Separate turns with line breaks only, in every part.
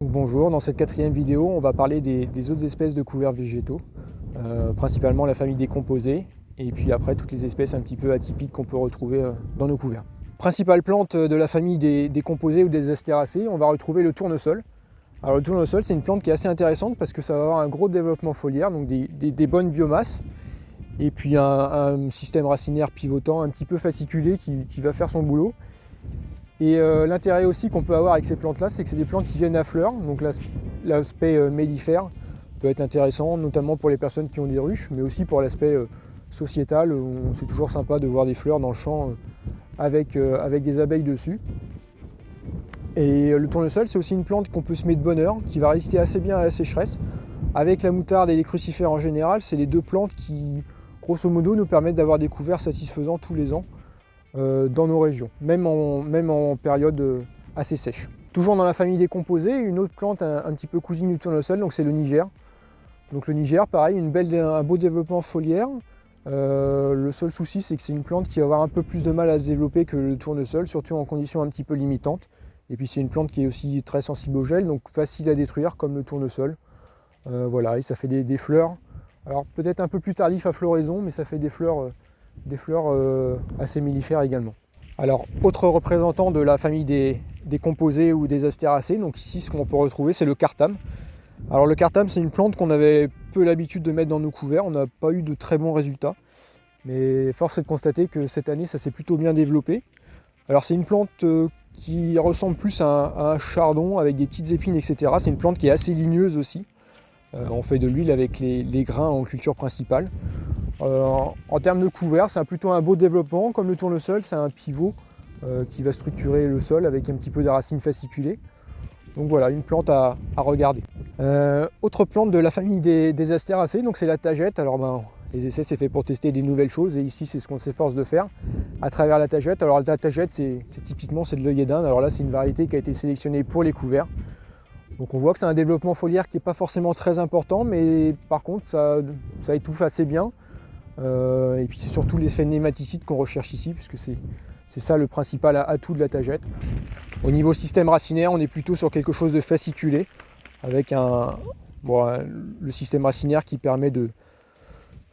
Donc bonjour, dans cette quatrième vidéo, on va parler des autres espèces de couverts végétaux, principalement la famille des composés, et puis après toutes les espèces un petit peu atypiques qu'on peut retrouver dans nos couverts. Principale plante de la famille des composés ou des astéracées, on va retrouver le tournesol. Alors le tournesol, c'est une plante qui est assez intéressante parce que ça va avoir un gros développement foliaire, donc des bonnes biomasses, et puis un système racinaire pivotant un petit peu fasciculé qui va faire son boulot. Et l'intérêt aussi qu'on peut avoir avec ces plantes-là, c'est que c'est des plantes qui viennent à fleurs, donc l'aspect mellifère peut être intéressant, notamment pour les personnes qui ont des ruches, mais aussi pour l'aspect sociétal, où c'est toujours sympa de voir des fleurs dans le champ avec des abeilles dessus. Et le tournesol, c'est aussi une plante qu'on peut semer de bonne heure, qui va résister assez bien à la sécheresse. Avec la moutarde et les crucifères en général, c'est les deux plantes qui, grosso modo, nous permettent d'avoir des couverts satisfaisants tous les ans dans nos régions, même en période assez sèche. Toujours dans la famille des composés, une autre plante un petit peu cousine du tournesol, donc c'est le niger. Donc le niger, pareil, un beau développement foliaire. Le seul souci, c'est que c'est une plante qui va avoir un peu plus de mal à se développer que le tournesol, surtout en conditions un petit peu limitantes. Et puis c'est une plante qui est aussi très sensible au gel, donc facile à détruire comme le tournesol. Voilà, et ça fait des fleurs. Alors peut-être un peu plus tardif à floraison, mais ça fait des fleurs assez mellifères également. Alors autre représentant de la famille des composés ou des astéracées, donc ici ce qu'on peut retrouver, c'est le cartame. Alors le cartame, c'est une plante qu'on avait peu l'habitude de mettre dans nos couverts, on n'a pas eu de très bons résultats, mais force est de constater que cette année ça s'est plutôt bien développé. Alors c'est une plante qui ressemble plus à un chardon avec des petites épines, etc. C'est une plante qui est assez ligneuse aussi. On fait de l'huile avec les grains en culture principale. En termes de couvert, c'est plutôt un beau développement. Comme le tournesol, c'est un pivot qui va structurer le sol avec un petit peu de racines fasciculées. Donc voilà, une plante à regarder. Autre plante de la famille des astéracées, donc c'est la tagette. Alors les essais, c'est fait pour tester des nouvelles choses, et ici c'est ce qu'on s'efforce de faire à travers la tagette. Alors la tagette, c'est typiquement de l'œillet d'Inde. Alors là, c'est une variété qui a été sélectionnée pour les couverts. Donc on voit que c'est un développement foliaire qui n'est pas forcément très important, mais par contre ça étouffe assez bien. Et puis c'est surtout l'effet nématicide qu'on recherche ici, puisque c'est ça le principal atout de la tagette. Au niveau système racinaire, on est plutôt sur quelque chose de fasciculé, avec le système racinaire qui permet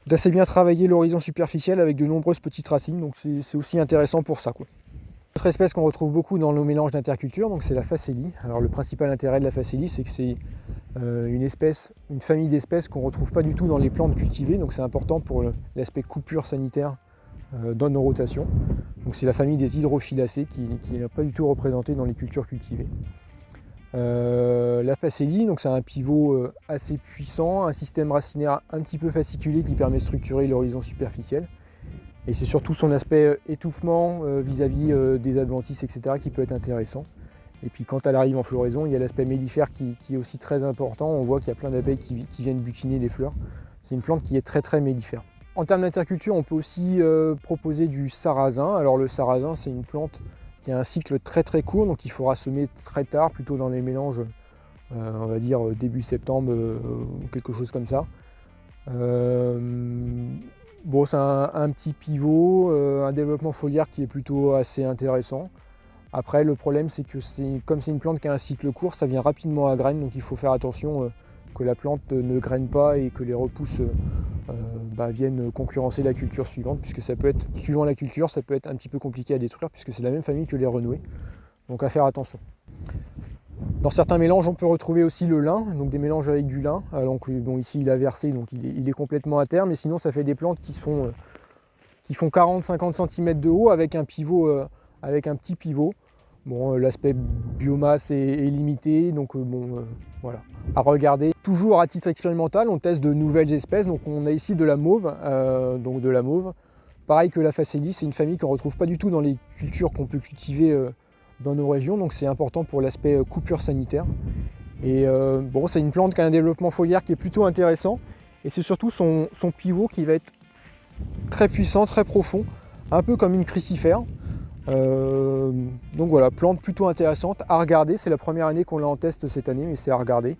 d'assez bien travailler l'horizon superficiel avec de nombreuses petites racines, donc c'est aussi intéressant pour ça, quoi. Autre espèce qu'on retrouve beaucoup dans nos mélanges d'interculture, donc c'est la facélie. Alors le principal intérêt de la facélie, c'est que c'est une famille d'espèces qu'on ne retrouve pas du tout dans les plantes cultivées, donc c'est important pour l'aspect coupure sanitaire dans nos rotations. Donc c'est la famille des hydrophilacées qui n'est pas du tout représentée dans les cultures cultivées. La facélie, donc c'est un pivot assez puissant, un système racinaire un petit peu fasciculé qui permet de structurer l'horizon superficiel. Et c'est surtout son aspect étouffement vis-à-vis des adventices, etc. qui peut être intéressant. Et puis quand elle arrive en floraison, il y a l'aspect mellifère qui est aussi très important. On voit qu'il y a plein d'abeilles qui viennent butiner les fleurs. C'est une plante qui est très très mellifère. En termes d'interculture, on peut aussi proposer du sarrasin. Alors le sarrasin, c'est une plante qui a un cycle très très court, donc il faudra semer très tard, plutôt dans les mélanges, on va dire début septembre, quelque chose comme ça. Bon, c'est un petit pivot, un développement foliaire qui est plutôt assez intéressant. Après, le problème, c'est que comme c'est une plante qui a un cycle court, ça vient rapidement à graines, donc il faut faire attention que la plante ne graine pas et que les repousses viennent concurrencer la culture suivante, puisque ça peut être, suivant la culture, ça peut être un petit peu compliqué à détruire, puisque c'est la même famille que les renouées. Donc à faire attention. Dans certains mélanges, on peut retrouver aussi le lin, donc des mélanges avec du lin. Donc, bon, ici il a versé, donc il est complètement à terre, mais sinon ça fait des plantes qui font 40-50 cm de haut avec un pivot, avec un petit pivot. Bon, l'aspect biomasse est limité, donc voilà, à regarder. Toujours à titre expérimental, on teste de nouvelles espèces, donc on a ici de la mauve, Pareil que la facélie, c'est une famille qu'on ne retrouve pas du tout dans les cultures qu'on peut cultiver dans nos régions, donc c'est important pour l'aspect coupure sanitaire. Et c'est une plante qui a un développement foliaire qui est plutôt intéressant, et c'est surtout son pivot qui va être très puissant, très profond, un peu comme une crucifère. Donc voilà, plante plutôt intéressante à regarder. C'est la première année qu'on l'a en test cette année, mais c'est à regarder.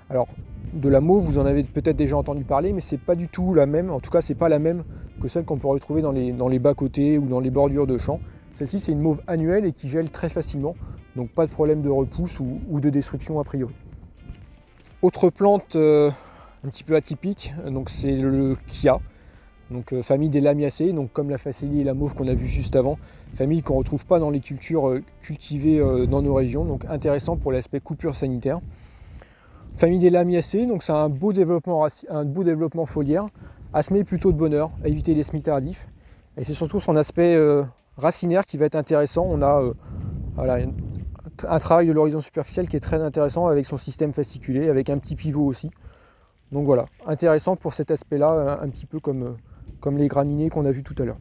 Alors de la mauve, vous en avez peut-être déjà entendu parler, mais c'est pas du tout la même, en tout cas c'est pas la même que celle qu'on peut retrouver dans les bas-côtés ou dans les bordures de champs. Celle-ci, c'est une mauve annuelle et qui gèle très facilement, donc pas de problème de repousse ou de destruction a priori. Autre plante un petit peu atypique, donc c'est le Kia, donc famille des Lamiaceae, donc comme la Facélie et la mauve qu'on a vu juste avant, famille qu'on ne retrouve pas dans les cultures cultivées dans nos régions, donc intéressant pour l'aspect coupure sanitaire. Famille des Lamiaceae, donc c'est un beau développement foliaire, à semer plutôt de bonne heure, à éviter les semis tardifs, et c'est surtout son aspect racinaire qui va être intéressant. On a voilà, un travail de l'horizon superficiel qui est très intéressant avec son système fasciculé, avec un petit pivot aussi. Donc voilà, intéressant pour cet aspect-là, un petit peu comme les graminées qu'on a vu tout à l'heure.